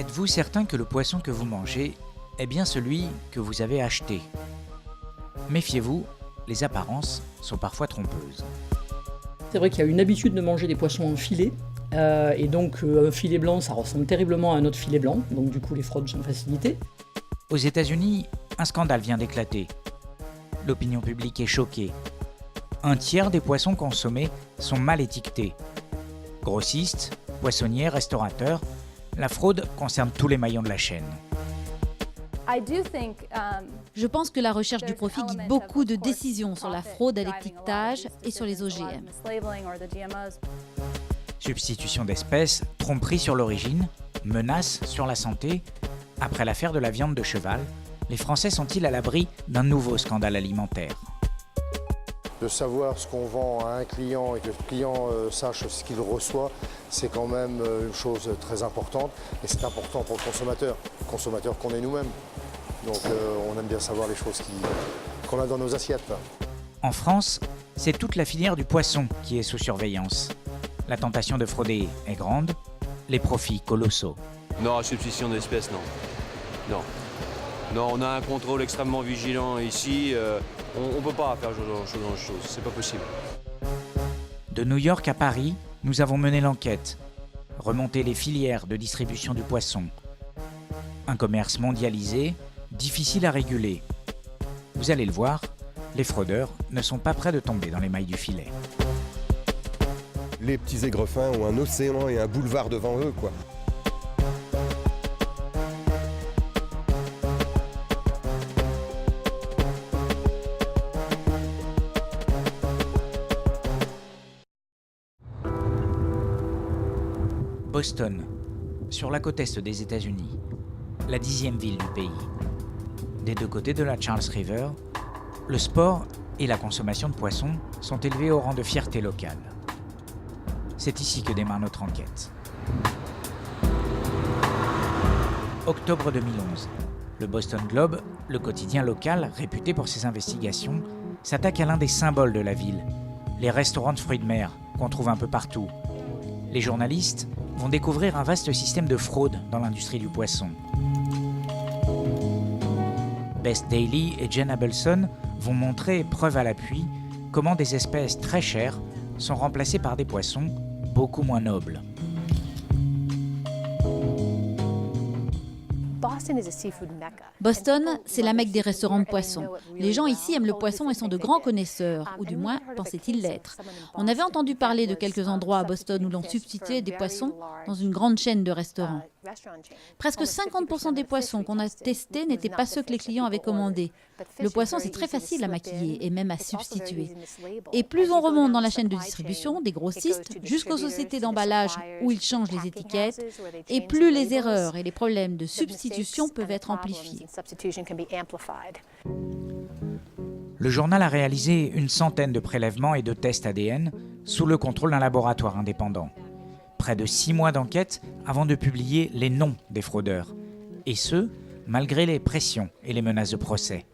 Êtes-vous certain que le poisson que vous mangez est bien celui que vous avez acheté? Méfiez-vous, les apparences sont parfois trompeuses. C'est vrai qu'il y a une habitude de manger des poissons en filet. Et donc un filet blanc, ça ressemble terriblement à un autre filet blanc. Donc du coup, les fraudes sont facilitées. Aux États-Unis, un scandale vient d'éclater. L'opinion publique est choquée. Un tiers des poissons consommés sont mal étiquetés. Grossistes, poissonniers, restaurateurs, la fraude concerne tous les maillons de la chaîne. Je pense que la recherche du profit guide beaucoup de décisions sur la fraude à l'étiquetage et sur les OGM. Substitution d'espèces, tromperie sur l'origine, menaces sur la santé. Après l'affaire de la viande de cheval, les Français sont-ils à l'abri d'un nouveau scandale alimentaire? De savoir ce qu'on vend à un client et que le client sache ce qu'il reçoit, c'est quand même une chose très importante. Et c'est important pour le consommateur qu'on est nous-mêmes. Donc on aime bien savoir les choses qu'on a dans nos assiettes. En France, c'est toute la filière du poisson qui est sous surveillance. La tentation de frauder est grande, les profits colossaux. Non, substitution d'espèces, non. Non. Non, on a un contrôle extrêmement vigilant ici. On ne peut pas faire ce genre de choses, c'est pas possible. De New York à Paris, nous avons mené l'enquête, remonté les filières de distribution du poisson. Un commerce mondialisé, difficile à réguler. Vous allez le voir, les fraudeurs ne sont pas près de tomber dans les mailles du filet. Les petits aigrefins ont un océan et un boulevard devant eux, quoi. Boston, sur la côte est des États-Unis, la 10e ville du pays. Des deux côtés de la Charles River, le sport et la consommation de poissons sont élevés au rang de fierté locale. C'est ici que démarre notre enquête. Octobre 2011, le Boston Globe, le quotidien local réputé pour ses investigations, s'attaque à l'un des symboles de la ville, les restaurants de fruits de mer qu'on trouve un peu partout. Les journalistes vont découvrir un vaste système de fraude dans l'industrie du poisson. Bess Daly et Jen Abelson vont montrer, preuve à l'appui, comment des espèces très chères sont remplacées par des poissons beaucoup moins nobles. Boston, c'est la Mecque des restaurants de poissons. Les gens ici aiment le poisson et sont de grands connaisseurs, ou du moins pensaient-ils l'être. On avait entendu parler de quelques endroits à Boston où l'on substituait des poissons dans une grande chaîne de restaurants. Presque 50% des poissons qu'on a testés n'étaient pas ceux que les clients avaient commandés. Le poisson, c'est très facile à maquiller et même à substituer. Et plus on remonte dans la chaîne de distribution, des grossistes, jusqu'aux sociétés d'emballage où ils changent les étiquettes, et plus les erreurs et les problèmes de substitution peuvent être amplifiés. Le journal a réalisé une centaine de prélèvements et de tests ADN sous le contrôle d'un laboratoire indépendant. Près de 6 mois d'enquête avant de publier les noms des fraudeurs. Et ce, malgré les pressions et les menaces de procès.